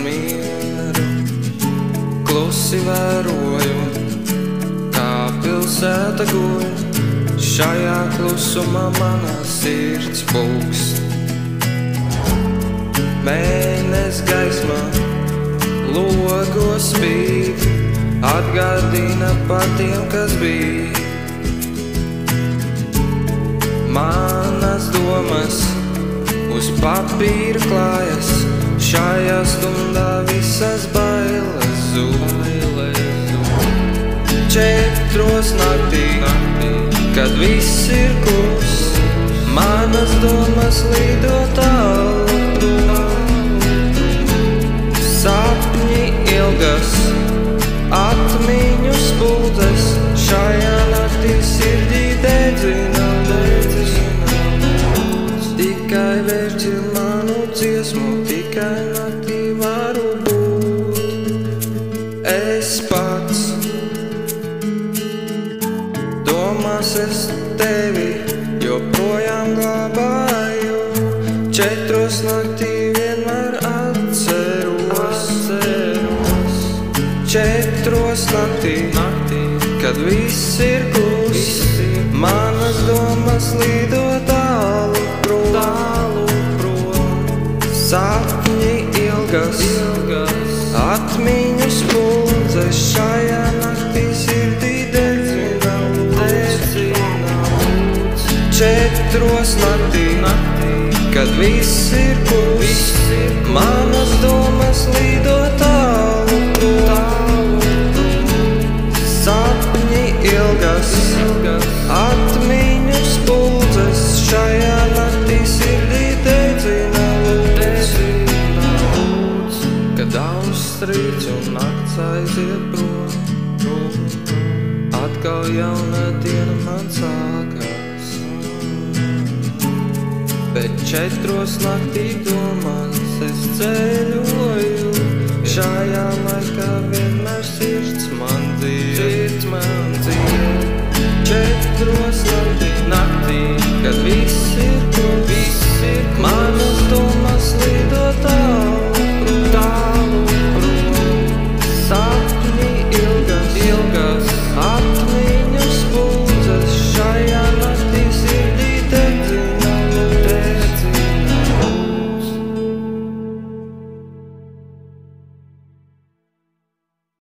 mieru, klusi vēroju, kā pilsēta guļ. Šajā klusumā manā sirds pulkst. Mēnes gaismā logos spīd, atgādina par tiem, kas bija. Manas domas uz papīra klājas, šajā stundā visas bailes zūd. 4 naktī, kad viss ir klus, manas domas lido tālu prom. Sapņi ilgas, atmiņu spuldzes, šajā naktī sirdī dedzina lūdz. Tikai vērķi manu dziesmu, tikai naktī varu būt es pats. Domās es tevi joprojām glabāju, 4 naktī vienmēr atceros. 4 naktī, kad viss ir klus, manas domas lido tālu prom. Sapņi ilgas, atmiņu spuldzes, šajā naktī sirdī dedzina lūdz. 4 naktī, kad viss ir klus, manas domas lido tālu prom. Sapņi ilgas, atmiņu spuldzes, šajā naktī sirdī dedzina lūdz. Kad austrīts un nakts aiziet prom, atkal jauna diena man sākās. Bet 4 naktī domās es ceļoju, šajā laikā vienmēr sirds man dzīve. 4 naktī, kad viss